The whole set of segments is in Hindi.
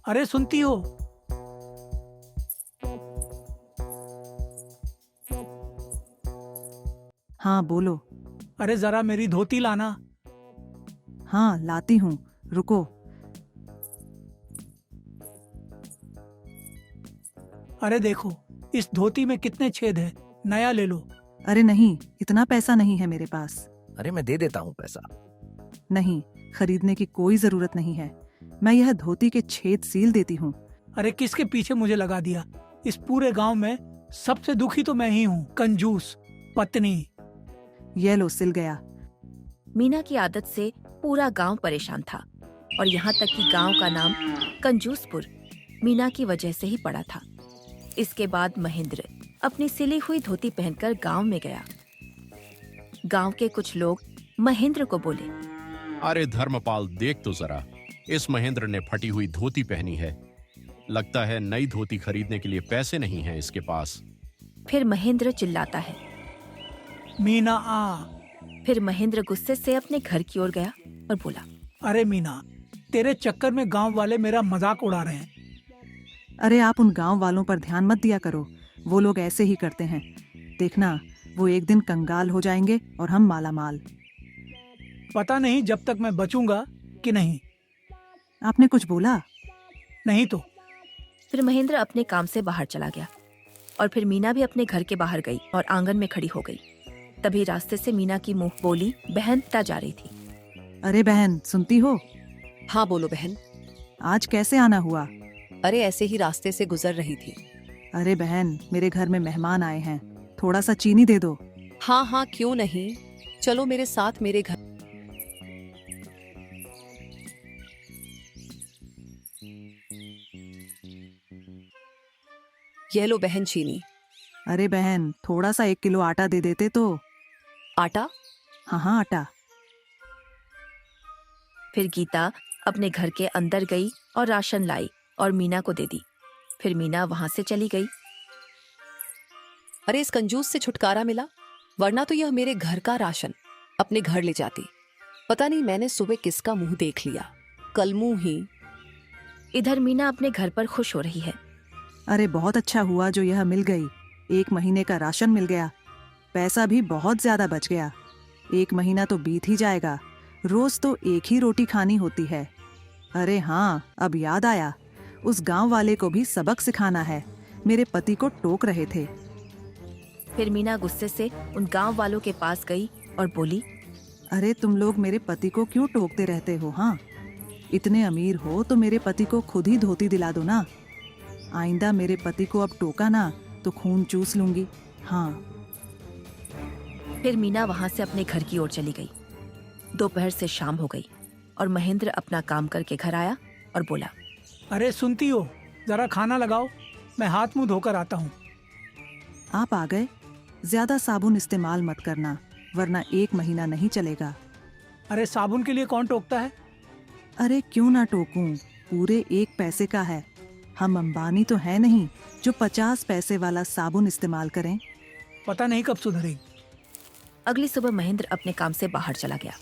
अरे सुनती हो? हाँ बोलो। अरे जरा मेरी धोती लाना। हाँ लाती हूँ, रुको। अरे देखो, इस धोती में कितने छेद है, नया ले लो। अरे नहीं, इतना पैसा नहीं है मेरे पास। अरे मैं दे देता हूँ पैसा। नहीं, खरीदने की कोई जरूरत नहीं है। मैं यह धोती के छेद सील देती हूँ। अरे किसके पीछे मुझे लगा दिया? इस पूरे गांव में सबसे दुखी तो मैं ही हूँ, कंजूस पत्नी। ये लो, सिल गया। मीना की आदत से पूरा गांव परेशान था और यहाँ तक कि गांव का नाम कंजूसपुर मीना की वजह से ही पड़ा था। इसके बाद महेंद्र अपनी सिली हुई धोती पहनकर गांव में गया। गांव के कुछ लोग महेंद्र को बोले, अरे धर्मपाल, देख तो जरा, इस महेंद्र ने फटी हुई धोती पहनी है। लगता है नई धोती खरीदने के लिए पैसे नहीं हैं इसके पास। फिर महेंद्र चिल्लाता है। मीना आ। फिर महेंद्र गुस्से से अपने घर की ओर गया और बोला, अरे मीना, तेरे चक्कर में गांव वाले मेरा मजाक उड़ा रहे हैं। अरे आप उन गांव वालों पर ध्यान मत दिया करो, वो लोग ऐसे ही करते हैं। देखना, वो एक दिन कंगाल हो जाएंगे और हम मालामाल। पता नहीं जब तक मैं बचूंगा कि नहीं। आपने कुछ बोला? नहीं तो। फिर महेंद्र अपने काम से बाहर चला गया और फिर मीना भी अपने घर के बाहर गई और आंगन में खड़ी हो गई। तभी रास्ते से मीना की मुंह बोली बहन ता जा रही थी। अरे बहन, सुनती हो? हाँ बोलो बहन। आज कैसे आना हुआ? अरे ऐसे ही रास्ते से गुजर रही थी। अरे बहन, मेरे घर में मेहमान आए हैं, थोड़ा सा चीनी दे दो। हाँ हाँ क्यों नहीं, चलो मेरे साथ मेरे घर। ये लो बहन चीनी। अरे बहन, थोड़ा सा 1 किलो आटा दे देते तो। आटा? हाँ हाँ, आटा। फिर गीता अपने घर के अंदर गई और राशन लाई और मीना को दे दी। फिर मीना वहां से चली गई। अरे इस कंजूस से छुटकारा मिला, वरना तो यह मेरे घर का राशन अपने घर ले जाती। पता नहीं मैंने सुबह किसका मुंह देख लिया, कल मुंह ही। इधर मीना अपने घर पर खुश हो रही है। अरे बहुत अच्छा हुआ जो यह मिल गई। 1 महीने का राशन मिल गया, पैसा भी बहुत ज्यादा बच गया। 1 महीना तो बीत ही जाएगा, रोज तो एक ही रोटी खानी होती है। अरे हाँ, अब याद आया, उस गांव वाले को भी सबक सिखाना है। मेरे पति को टोक रहे थे। फिर मीना गुस्से से उन गांव वालों के पास गई और बोली, अरे तुम लोग मेरे पति को क्यों टोकते रहते हो? हाँ, इतने अमीर हो तो मेरे पति को खुद ही धोती दिला दो ना। आइंदा मेरे पति को अब टोका ना तो खून चूस लूंगी। हाँ। फिर मीना वहां से अपने घर की ओर चली गई। दोपहर से शाम हो गई और महेंद्र अपना काम करके घर आया और बोला, अरे सुनती हो, जरा खाना लगाओ, मैं हाथ मुंह धोकर आता हूँ। आप आ गए? ज्यादा साबुन इस्तेमाल मत करना, वरना 1 महीना नहीं चलेगा। अरे साबुन के लिए कौन टोकता है? अरे क्यों ना टोकूं, पूरे 1 पैसे का है। हम अंबानी तो है नहीं जो 50 पैसे वाला साबुन इस्तेमाल करें। पता नहीं कब सुधरेगी। अगली सुबह महेंद्र अपने काम से बाहर चला गया।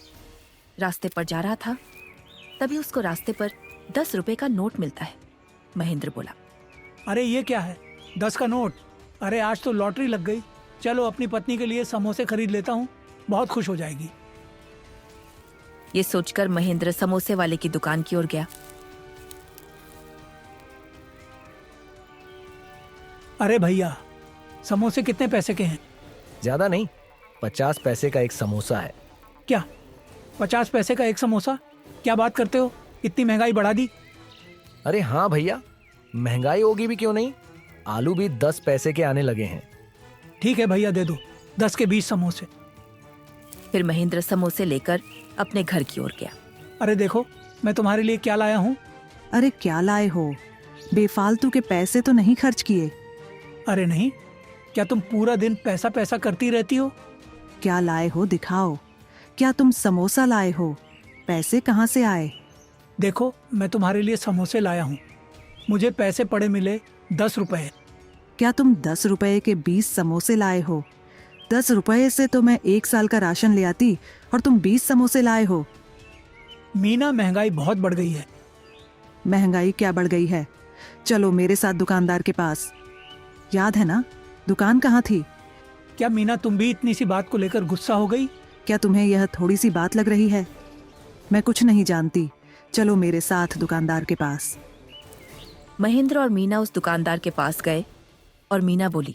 रास्ते पर जा रहा था, तभी उसको रास्ते पर 10 रुपए का नोट मिलता है। महेंद्र बोला, अरे ये क्या है, 10 का नोट? अरे आज तो लॉटरी लग गई। चलो अपनी पत्नी के लिए समोसे खरीद लेता हूँ, बहुत खुश हो जाएगी। ये सोचकर महेंद्र समोसे वाले की दुकान की ओर गया। अरे भैया, समोसे कितने पैसे के हैं? ज्यादा नहीं, 50 पैसे का एक समोसा है। क्या 50 पैसे का एक समोसा? क्या बात करते हो, इतनी महंगाई बढ़ा दी। अरे हाँ भैया, महंगाई होगी भी क्यों नहीं, आलू भी 10 पैसे के आने लगे हैं। ठीक है भैया, दे दो 10 के 20 समोसे। फिर महेंद्र समोसे लेकर अपने घर की ओर गया। अरे देखो, मैं तुम्हारे लिए क्या लाया हूँ। अरे क्या लाए हो? बेफालतू के पैसे तो नहीं खर्च किए? अरे नहीं, क्या तुम पूरा दिन पैसा पैसा करती रहती हो? क्या लाए हो दिखाओ। क्या तुम समोसा लाए हो? पैसे कहाँ से आए? देखो, मैं तुम्हारे लिए समोसे लाया हूँ। मुझे पैसे पड़े मिले 10 रुपए। क्या तुम 10 रुपए के 20 समोसे लाए हो? 10 रुपए से तो मैं 1 साल का राशन ले आती और तुम 20 समोसे लाए हो। मीना, महंगाई बहुत बढ़ गई है। महंगाई क्या बढ़ गई है। चलो मेरे साथ दुकानदार के पास। याद है ना, दुकान कहाँ थी? क्या मीना तुम भी इतनी सी बात को लेकर गुस्सा हो गई? क्या तुम्हें यह थोड़ी सी बात लग रही है? मैं कुछ नहीं जानती, चलो मेरे साथ दुकानदार के पास। महेंद्र और मीना उस दुकानदार के पास गए और मीना बोली,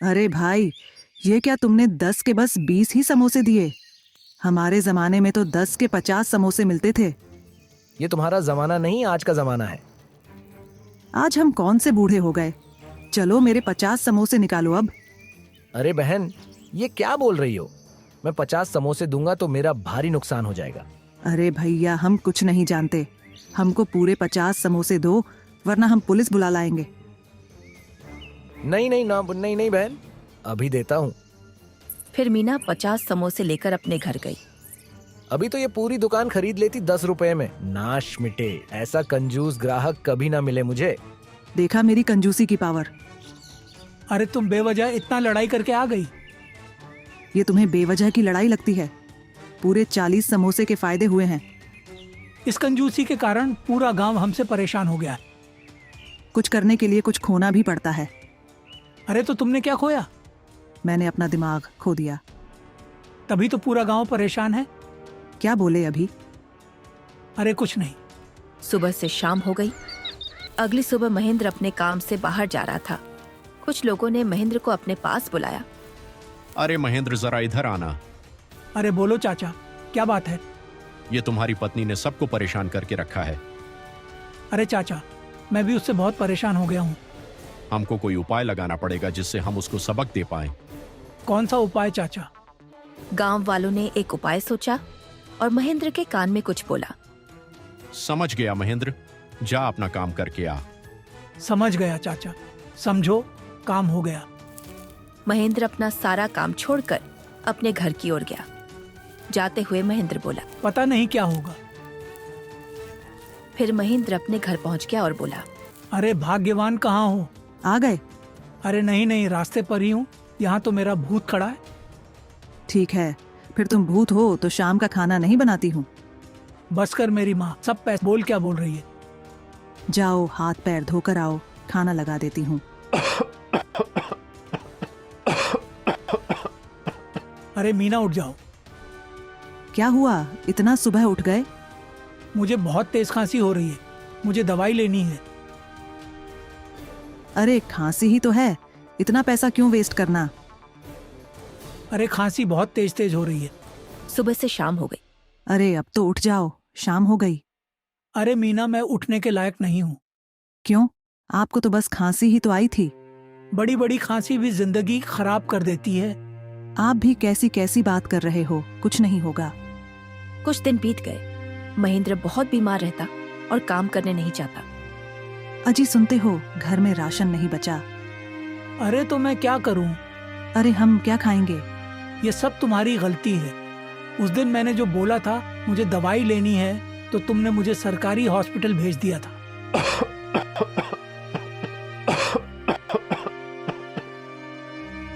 अरे भाई, ये क्या तुमने 10 के बस 20 ही समोसे दिए? हमारे जमाने में तो 10 के 50 समोसे मिलते थे। ये तुम्हारा जमाना नहीं, आज का जमाना है। आज हम कौन से बूढ़े हो गए? चलो मेरे 50 समोसे निकालो अब। अरे बहन, ये क्या बोल रही हो? मैं 50 समोसे दूंगा तो मेरा भारी नुकसान हो जाएगा। अरे भैया, हम कुछ नहीं जानते, हमको पूरे 50 समोसे दो, वरना हम पुलिस बुला लाएंगे। नहीं नहीं ना, नहीं नहीं बहन, अभी देता हूँ। फिर मीना 50 समोसे लेकर अपने घर गई। अभी तो ये पूरी दुकान खरीद लेती 10 रुपए में। नाश मिटे, ऐसा कंजूस ग्राहक कभी ना मिले मुझे। देखा मेरी कंजूसी की पावर। अरे तुम बेवजह इतना लड़ाई करके आ गई। ये तुम्हें बेवजह की लड़ाई लगती है? पूरे 40 समोसे के फायदे हुए हैं। इस कंजूसी के कारण पूरा गांव हमसे परेशान हो गया है। कुछ करने के लिए कुछ खोना भी पड़ता है। अरे तो तुमने क्या खोया? मैंने अपना दिमाग खो दिया। तभी तो पूरा गांव परेशान है। क्या बोले अभी? अरे कुछ नहीं। सुबह से शाम हो गई। अगली सुबह महेंद्र अपने काम से बाहर जा रहा था। कुछ लोगों ने महेंद्र को अपने पास बुलाया। अरे महेंद्र, जरा इधर आना। अरे बोलो चाचा, क्या बात है? ये तुम्हारी पत्नी ने सबको परेशान करके रखा है। अरे चाचा, मैं भी उससे बहुत परेशान हो गया हूँ। हमको कोई उपाय लगाना पड़ेगा जिससे हम उसको सबक दे पाएं। कौन सा उपाय चाचा? गांव वालों ने एक उपाय सोचा और महेंद्र के कान में कुछ बोला। समझ गया महेंद्र, जा अपना काम करके आ। समझ गया चाचा, समझो काम हो गया। महेंद्र अपना सारा काम छोड़कर अपने घर की ओर गया। जाते हुए महेंद्र बोला, पता नहीं क्या होगा। फिर महेंद्र अपने घर पहुंच गया और बोला, अरे भाग्यवान, कहाँ हो? आ गए? अरे नहीं नहीं, रास्ते पर ही हूँ। यहाँ तो मेरा भूत खड़ा है। ठीक है, फिर तुम भूत हो तो शाम का खाना नहीं बनाती हूँ। बस कर मेरी माँ, सब पैसे बोल क्या बोल रही है। जाओ हाथ पैर धोकर आओ, खाना लगा देती हूँ। अरे मीना, उठ जाओ। क्या हुआ, इतना सुबह उठ गए? मुझे बहुत तेज खांसी हो रही है, मुझे दवाई लेनी है। अरे खांसी ही तो है, इतना पैसा क्यों वेस्ट करना? अरे खांसी बहुत तेज तेज हो रही है। सुबह से शाम हो गई। अरे अब तो उठ जाओ, शाम हो गई। अरे मीना, मैं उठने के लायक नहीं हूँ। क्यों? आपको तो बस खांसी ही तो आई थी। बड़ी बड़ी खांसी भी जिंदगी खराब कर देती है। आप भी कैसी कैसी बात कर रहे हो, कुछ नहीं होगा। कुछ दिन बीत गए। महेंद्र बहुत बीमार रहता और काम करने नहीं चाहता। अजी सुनते हो, घर में राशन नहीं बचा। अरे तो मैं क्या करूँ? अरे हम क्या खाएंगे? ये सब तुम्हारी गलती है। उस दिन मैंने जो बोला था मुझे दवाई लेनी है, तो तुमने मुझे सरकारी हॉस्पिटल भेज दिया था।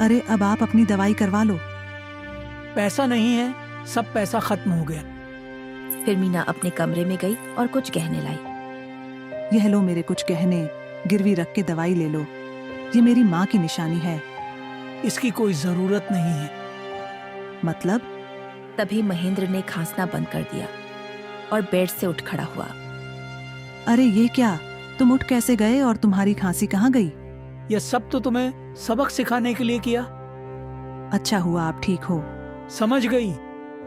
अरे अब आप अपनी दवाई करवा लो। पैसा नहीं है, सब पैसा खत्म हो गया। फिर मीना अपने कमरे में गई और कुछ गहने लाई। यह लो मेरे कुछ गहने, गिरवी रख के दवाई ले लो। ये मेरी माँ की निशानी है। इसकी कोई जरूरत नहीं है। मतलब? तभी महेंद्र ने खांसना बंद कर दिया और बेड से उठ खड़ा हुआ। अरे ये क्या, तुम उठ कैसे गए और तुम्हारी खांसी कहाँ गई? यह सब तो तुम्हें सबक सिखाने के लिए किया। अच्छा हुआ आप ठीक हो। समझ गई,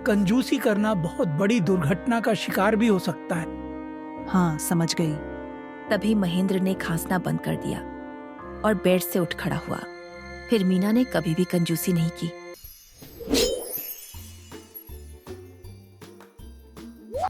कंजूसी करना बहुत बड़ी दुर्घटना का शिकार भी हो सकता है। हाँ समझ गई। तभी महेंद्र ने खांसना बंद कर दिया और बेड से उठ खड़ा हुआ। फिर मीना ने कभी भी कंजूसी नहीं की।